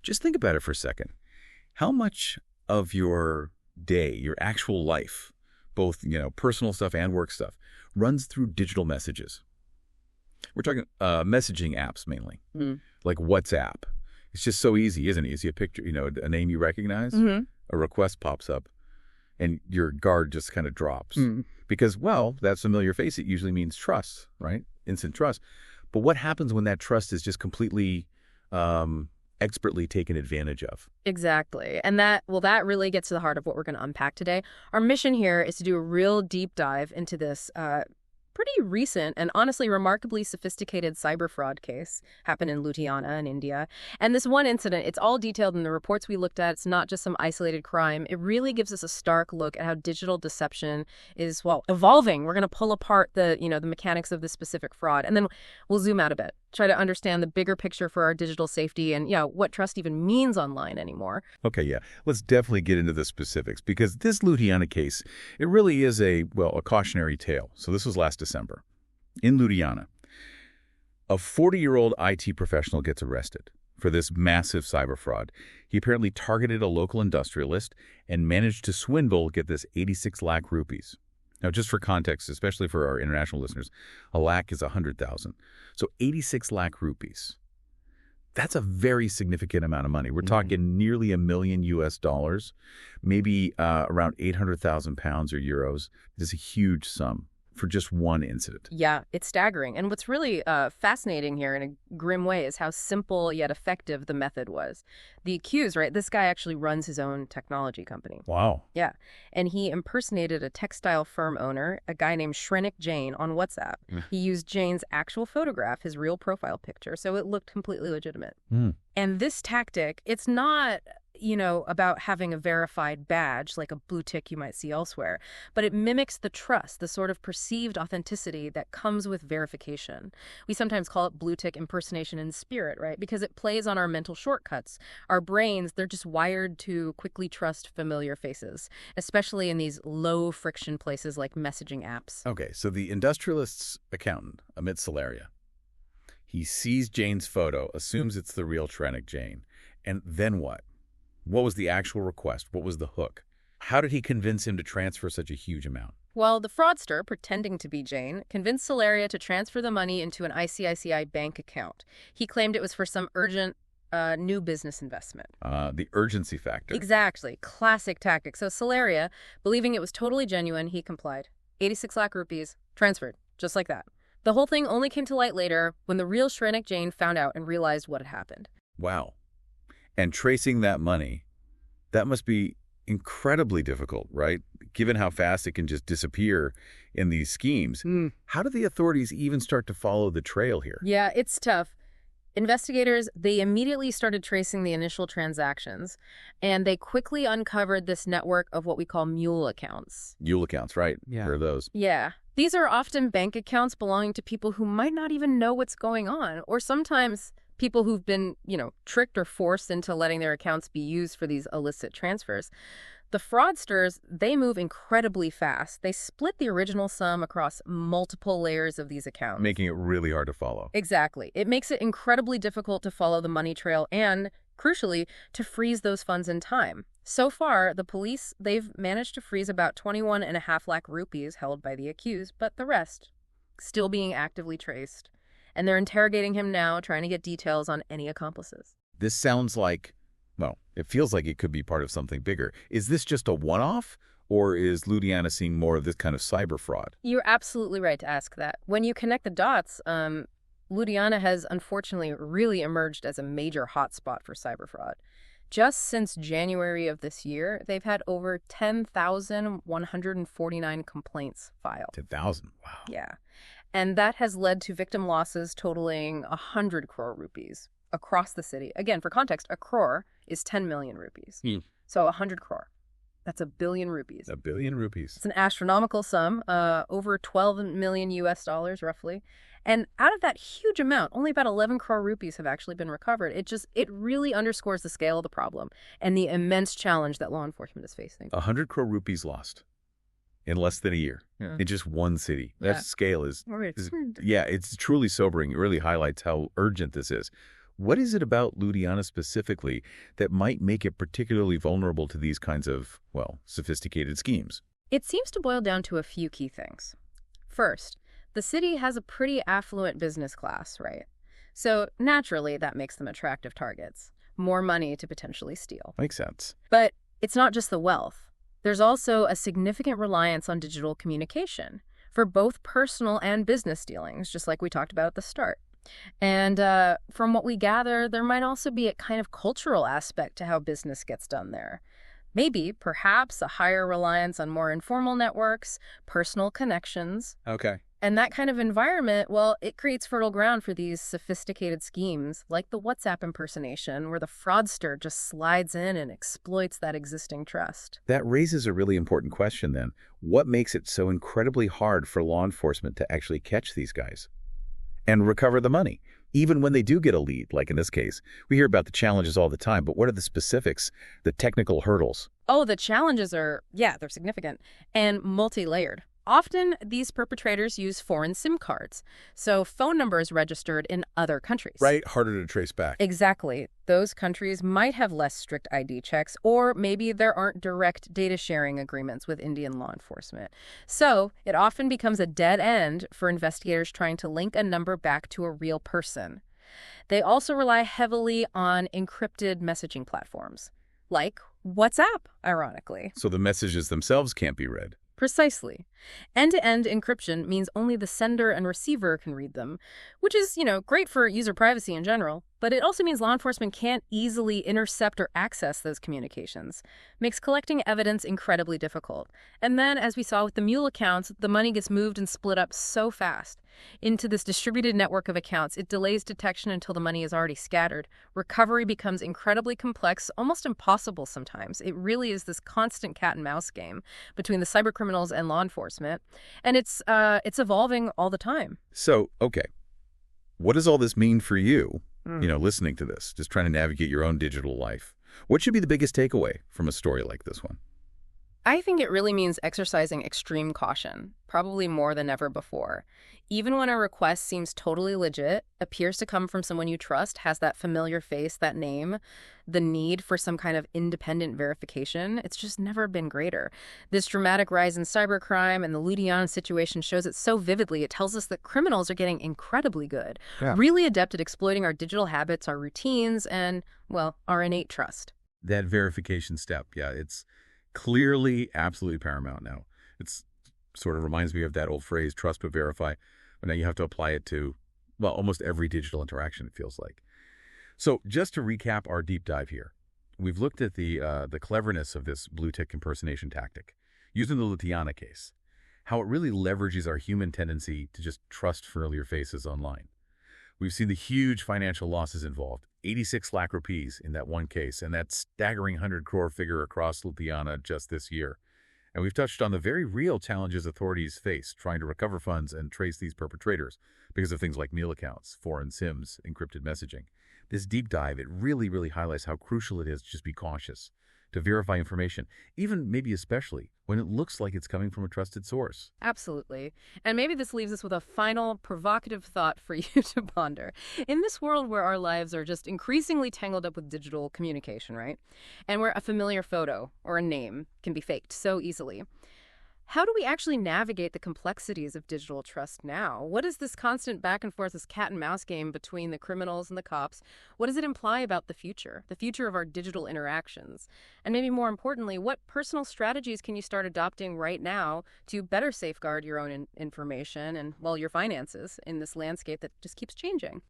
Just think about it for a second. How much of your day, your actual life, both, personal stuff and work stuff, runs through digital messages? We're talking messaging apps mainly, like WhatsApp. It's just so easy, isn't it? You see a picture, a name you recognize, a request pops up, and your guard just kind of drops. Because, well, that familiar face, it usually means trust, right? Instant trust. But what happens when that trust is just completely expertly taken advantage of? Exactly. And that really gets to the heart of what we're going to unpack today. Our mission here is to do a real deep dive into this pretty recent and honestly remarkably sophisticated cyber fraud case happened in Ludhiana in India. And this one incident, it's all detailed in the reports we looked at. It's not just some isolated crime. It really gives us a stark look at how digital deception is, evolving. We're going to pull apart the mechanics of this specific fraud. And then we'll zoom out a bit, try to understand the bigger picture for our digital safety and, what trust even means online anymore. Okay, yeah. Let's definitely get into the specifics because this Ludhiana case, it really is a cautionary tale. So this was last December. In Ludhiana, a 40-year-old IT professional gets arrested for this massive cyber fraud. He apparently targeted a local industrialist and managed to swindle, get this, 86 lakh rupees. Now, just for context, especially for our international listeners, a lakh is 100,000. So 86 lakh rupees. That's a very significant amount of money. We're talking nearly $1 million US, maybe around 800,000 pounds or euros. It is a huge sum for just one incident. Yeah, it's staggering. And what's really fascinating here in a grim way is how simple yet effective the method was. The accused, right, this guy actually runs his own technology company. Wow. Yeah. And he impersonated a textile firm owner, a guy named Shrenik Jain, on WhatsApp. He used Jain's actual photograph, his real profile picture, so it looked completely legitimate. And this tactic, it's not about having a verified badge like a blue tick you might see elsewhere, but it mimics the trust, the sort of perceived authenticity that comes with verification. We sometimes call it blue tick impersonation in spirit, right? Because it plays on our mental shortcuts. Our brains, they're just wired to quickly trust familiar faces, especially in these low friction places like messaging apps. Okay, so the industrialist's accountant, Amit Salaria, he sees Jane's photo, assumes it's the real Shrenik Jain, and then what? What was the actual request? What was the hook? How did he convince him to transfer such a huge amount? Well, the fraudster, pretending to be Jane, convinced Salaria to transfer the money into an ICICI bank account. He claimed it was for some urgent new business investment. The urgency factor. Exactly. Classic tactic. So Salaria, believing it was totally genuine, he complied. 86 lakh rupees, transferred, just like that. The whole thing only came to light later when the real Shrenik Jain found out and realized what had happened. Wow. And tracing that money, that must be incredibly difficult, right? Given how fast it can just disappear in these schemes. How do the authorities even start to follow the trail here? Yeah, it's tough. Investigators, they immediately started tracing the initial transactions, and they quickly uncovered this network of what we call mule accounts. Mule accounts, right? Yeah. Heard of those. Yeah. These are often bank accounts belonging to people who might not even know what's going on, or sometimes people who've been, tricked or forced into letting their accounts be used for these illicit transfers. The fraudsters, they move incredibly fast. They split the original sum across multiple layers of these accounts. Making it really hard to follow. Exactly. It makes it incredibly difficult to follow the money trail and, crucially, to freeze those funds in time. So far, the police, they've managed to freeze about 21.5 lakh rupees held by the accused, but the rest still being actively traced. And they're interrogating him now, trying to get details on any accomplices. This sounds like, it feels like it could be part of something bigger. Is this just a one-off, or is Ludhiana seeing more of this kind of cyber fraud? You're absolutely right to ask that. When you connect the dots, Ludhiana has unfortunately really emerged as a major hotspot for cyber fraud. Just since January of this year, they've had over 10,149 complaints filed. 10,000, wow. Yeah. And that has led to victim losses totaling 100 crore rupees across the city. Again, for context, a crore is 10 million rupees. So 100 crore. That's $1 billion rupees. $1 billion rupees. It's an astronomical sum, over 12 million US dollars roughly. And out of that huge amount, only about 11 crore rupees have actually been recovered. It really underscores the scale of the problem and the immense challenge that law enforcement is facing. 100 crore rupees lost in less than a year in just one city. That scale is, it's truly sobering. It really highlights how urgent this is. What is it about Ludhiana specifically that might make it particularly vulnerable to these kinds of, well, sophisticated schemes? It seems to boil down to a few key things. First, the city has a pretty affluent business class, right? So naturally, that makes them attractive targets. More money to potentially steal. Makes sense. But it's not just the wealth. There's also a significant reliance on digital communication for both personal and business dealings, just like we talked about at the start. And from what we gather, there might also be a kind of cultural aspect to how business gets done there. Maybe, perhaps, a higher reliance on more informal networks, personal connections. Okay. And that kind of environment, well, it creates fertile ground for these sophisticated schemes, like the WhatsApp impersonation, where the fraudster just slides in and exploits that existing trust. That raises a really important question then. What makes it so incredibly hard for law enforcement to actually catch these guys and recover the money? Even when they do get a lead, like in this case, we hear about the challenges all the time, but what are the specifics, the technical hurdles? Oh, the challenges are, yeah, they're significant and multi-layered. Often, these perpetrators use foreign SIM cards, so phone numbers registered in other countries. Right, harder to trace back. Exactly. Those countries might have less strict ID checks, or maybe there aren't direct data sharing agreements with Indian law enforcement. So it often becomes a dead end for investigators trying to link a number back to a real person. They also rely heavily on encrypted messaging platforms, like WhatsApp, ironically. So the messages themselves can't be read. Precisely. End-to-end encryption means only the sender and receiver can read them, which is, great for user privacy in general, but it also means law enforcement can't easily intercept or access those communications. Makes collecting evidence incredibly difficult. And then, as we saw with the mule accounts, the money gets moved and split up so fast. Into this distributed network of accounts, it delays detection until the money is already scattered. Recovery becomes incredibly complex, almost impossible sometimes. It really is this constant cat and mouse game between the cybercriminals and law enforcement, and it's evolving all the time. So, okay, what does all this mean for you, listening to this, just trying to navigate your own digital life? What should be the biggest takeaway from a story like this one? I think it really means exercising extreme caution, probably more than ever before. Even when a request seems totally legit, appears to come from someone you trust, has that familiar face, that name, the need for some kind of independent verification, it's just never been greater. This dramatic rise in cybercrime and the Ludhiana situation shows it so vividly. It tells us that criminals are getting incredibly good, really adept at exploiting our digital habits, our routines, and, well, our innate trust. That verification step, yeah, it's clearly absolutely paramount now. It's sort of reminds me of that old phrase, trust but verify. But now you have to apply it to, well, almost every digital interaction, it feels like. So just to recap our deep dive here, we've looked at the cleverness of this blue tick impersonation tactic, using the Ludhiana case, how it really leverages our human tendency to just trust familiar faces online. We've seen the huge financial losses involved, 86 lakh rupees in that one case, and that staggering 100 crore figure across Ludhiana just this year. And we've touched on the very real challenges authorities face trying to recover funds and trace these perpetrators because of things like meal accounts, foreign SIMs, encrypted messaging. This deep dive, it really, really highlights how crucial it is to just be cautious, to verify information, even maybe especially when it looks like it's coming from a trusted source. Absolutely. And maybe this leaves us with a final provocative thought for you to ponder. In this world where our lives are just increasingly tangled up with digital communication, right? And where a familiar photo or a name can be faked so easily, how do we actually navigate the complexities of digital trust now? What is this constant back and forth, this cat and mouse game between the criminals and the cops? What does it imply about the future of our digital interactions? And maybe more importantly, what personal strategies can you start adopting right now to better safeguard your own information and, well, your finances in this landscape that just keeps changing?